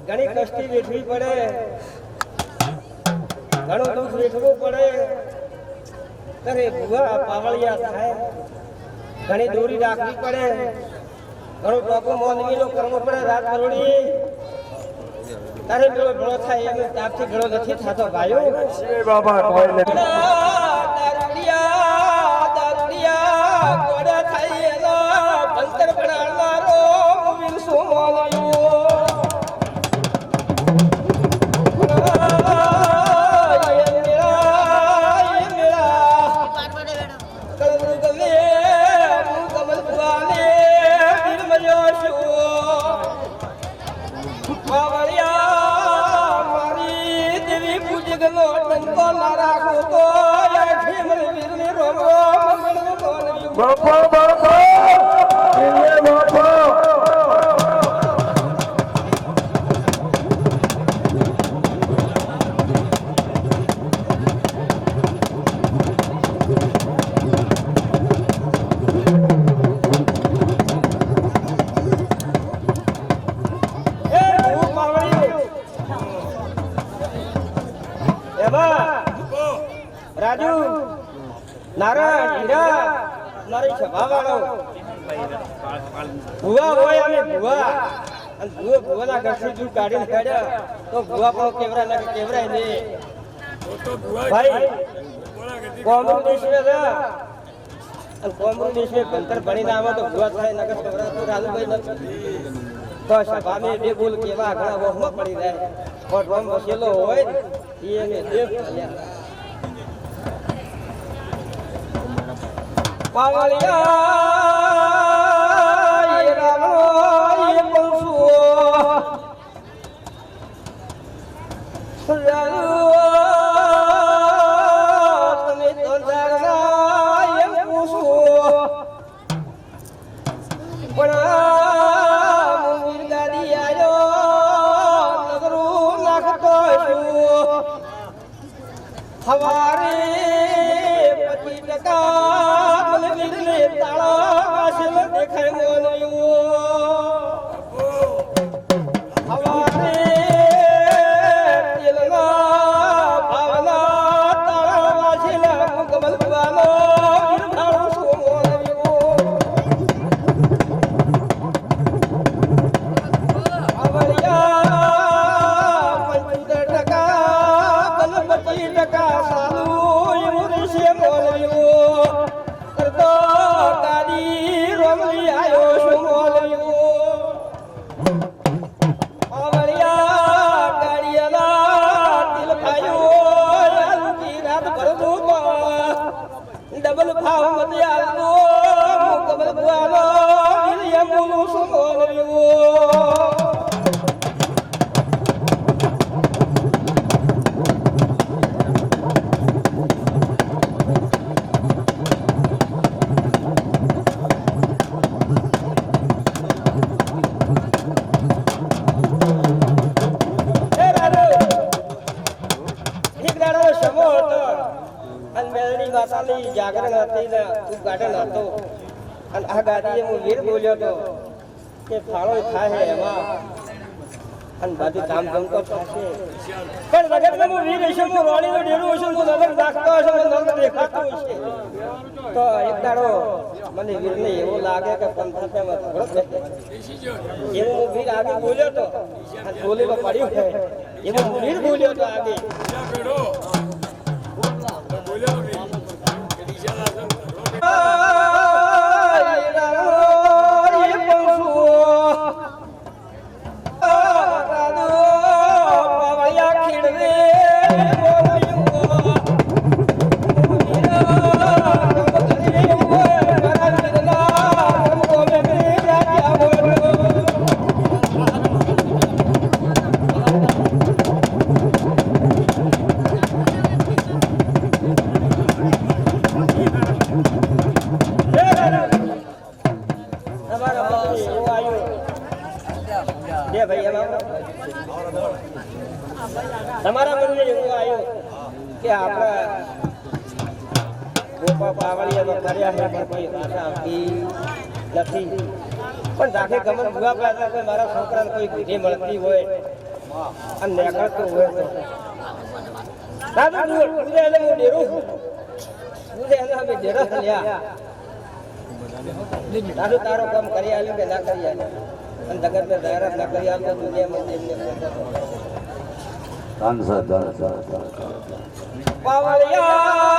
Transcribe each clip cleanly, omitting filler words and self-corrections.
ઘણી કષ્ટી વેઠવી પડે, ઘણું દુઃખ વેઠવું પડે, ત્યારે ભૂવા પાવળિયા થાય, ઘણી દોરી રાખવી પડે, ઘણો ટોકો મોનવીનો કરવો પડે રાત કરોડી, તારે પેલો ઘણો થાય એમ ત્યારથી ઘણો નથી થતો ભાઈઓ. બાબા કોઈ નથી દારૂડિયા ગોડા થાય એનો ભંતર બનાવનારો વિરસો મોનવીઓ. મેરા બાપા એને બાપા રાજુ નારાયણ હીરા મારી સભાવાળો ભુવા હોય અને ભુવા અને ભુવાના ઘરથી દૂધ કાઢીને કાઢ્યા તો ભુવા પણ કેવરાય ને ભાઈ કોમ્યુનિસ્ટ में था અને કોમ્યુનિસ્ટ में ભણતર ભણીને આવે તો ભુવા થાય નગર કેવરાતું રાજુભાઈ નથી તો સભામાં બે બોલ કેવા ઘણા વહમાં પડી જાય પણ રોમ વસેલો હોય એને દેવ થયા પાવળિયા એ રામો એ પંસુ તમે તો જાગના એમ પૂછો પણ મુંગીર ગાડી આવ્યો નગરું નાખતો છું હવારે 25% મને તાળા વાસેલ દેખાય મોનયું હવારે તેલના ભાવના તાળા વાસેલ કમલ ભવાનો ગીરધારો શું મોનયું આવળિયા 75% 25% સાલું એવું રહેશે મોનયું કરતો ગાડી રોમલી આયો શું મોનયું આવળિયા ગાડીયાના દિલ ભાઈઓ આલુકી રાત ભરવું ડબલ ભાવ મતે આલતો મુકબલ ભુવાનો વીર્ય બોલું શું મોનયું જાગરણ હતી ને ઉદઘાટન હતો અને આ ગાડીએ હું વીર બોલ્યો હતો કે ફાળો થાય એમાં અને બધું કામ ગમતો થશે પણ જગતમાં હું વીર હશે હું રોણીનો ડેરો હશે હું નજર નાખતો હશે મને નજર દેખાતું હશે તો એક દાડો મને વીરને એવું લાગે કે પંથામાં ઝઘડો થશે એવું હું વીર આગે બોલ્યો હતો અને બોલેલો પડ્યું છે એવું હું વીર બોલ્યો હતો આગે તમારા મનમાં એવું આવ્યું કે આપણા ગોપા પાવળિયા તો કર્યા છે પણ કોઈ ભાષા આવતી નથી પણ રાખે ગમન ભૂવા પાસે કોઈ મારા છોકરાને કોઈ બુદ્ધિ મળતી હોય અને નીકળતું હોય તો દાદા તું એને હું ડેરું તું એને અમે ડેરા લ્યા દાદુ તારો કામ કરી આવ્યું કે ના કરી આવ્યું અને જગત ને જાહેરાત ના કરી આવતો દુનિયામાં એમને પાવળિયા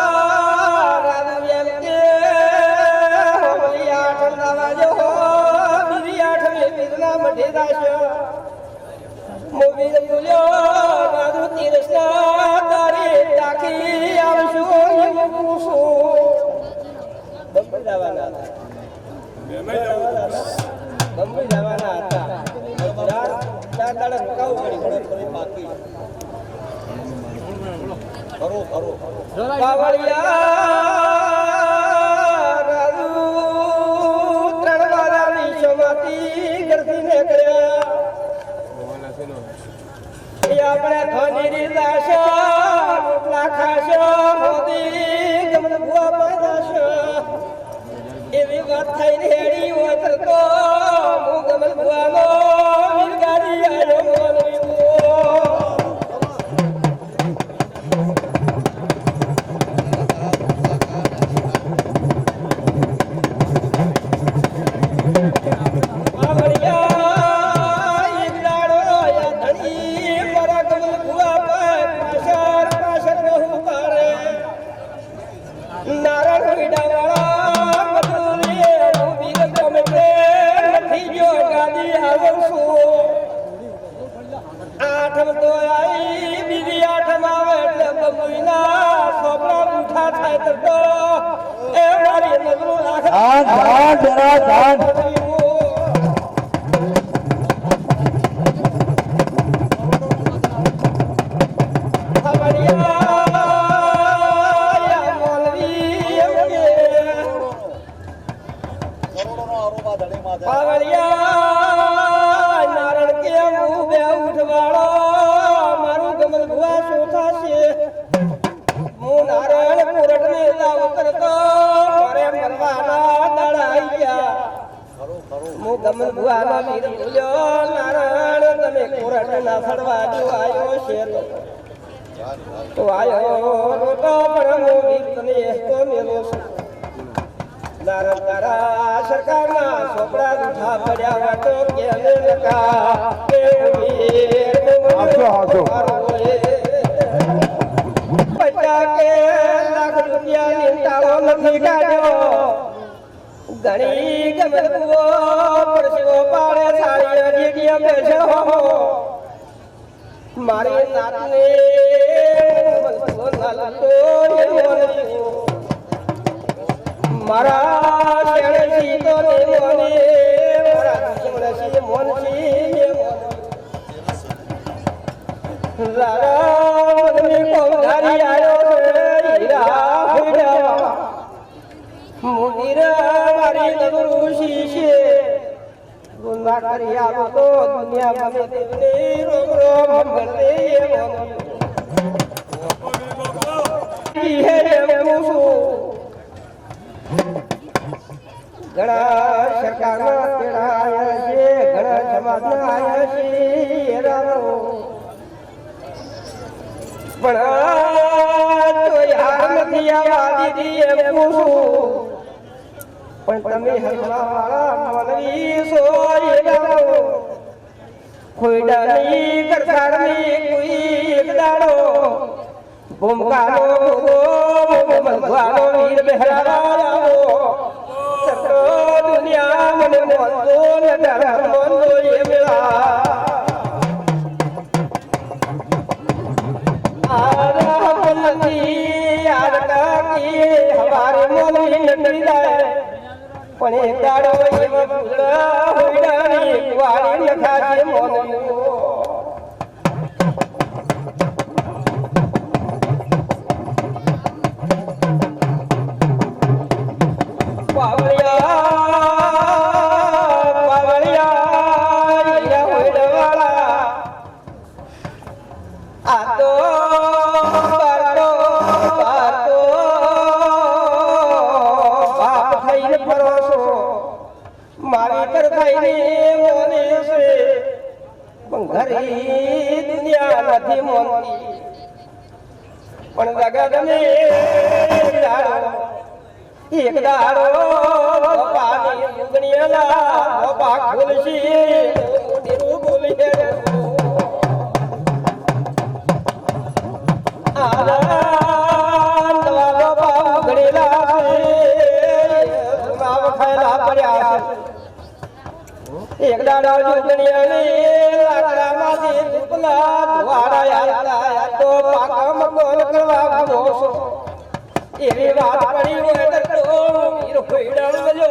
રાધવ્યમ કે હોમલિયા ઠંડાવા જો બીરિયા ઠમે બીરના મઢે દાશો મોબીર બોલ્યો રાધુ તીરસ્ના તારે ટાકી આવશો એમ પૂછું બંબઈ જવાના હતા ચાર દાડા રોકાવું પડી બાકી પાવળિયા રાજુ આપણે ધોની દાશા રોટલા ખાશા મોદી ગમન ભુવા પાદાશા એવી વાત થઈને હેડી હોય તો હું ગમન ભુવાનો વીરગાડી આવ્યો મોનવીઓ ગમન ભુવાનો વીર ભૂલ્યો નારાયણ તમે કોરટ ના સડવા જો આયો છે તો આયો રોટો પણ હું વીર તને તો મેલો છું નારાયણ તારા સરકારના સોપડા દુઠા પડ્યા વાતો કે નકા કે વીર પચાસ કે લાખ રૂપિયાની તાળો નથી કાઢ્યો ઘણી ગમન ભુવો પરસેવો પાડે સારી જીગીયા બેસે હો મારી નાતને ગમન ભુવો નાલતો એ મોનવીઓ મારા શેણે સીતો ને મોને મારા શેણે સી મોનસી એ મોનવી રારા મનમી કોંધારી આયો રે હીરા ફૂડ્યા મુનિરા મારી નગરું શીશે ગુના કરી આવો તો દુનિયા ગમે તેની રોમ રોમ ગણતે ઘણા સરકારના તેડા આવ્યા છે ઘણા સમાજના આવ્યા છે પણ તો યાર નથી આવા દીદી એમ પૂછું પણ તમે હસવા વાળા મોનવી છો એ દાડો ખોઈડાની કરસાડની કોઈ એક દાડો ભૂમકાનો ભગવાનો વીર બહેરાવો સતો દુનિયા મને મોંધો ને ડર મોંધો એ મેળા આરા પલતી આરકાકી હમારે મોનવી નડી જાય પણ એ દાડો એવા ફૂલડા હોઈડાની વાળી નખાશે મોનવીઓ દુનિયા નથી મોનતી પણ જગત એક દાડો પાણી ઉગણીલા પાક ખુલશી બોલી એક દાડો જુગણીયાની લાકડામાંથી ધૂપલા ધુવાડા આયા તો પાકા મકોન કરવા મોસો એવી વાત પડી હોય તો વીર ખોઈડા જો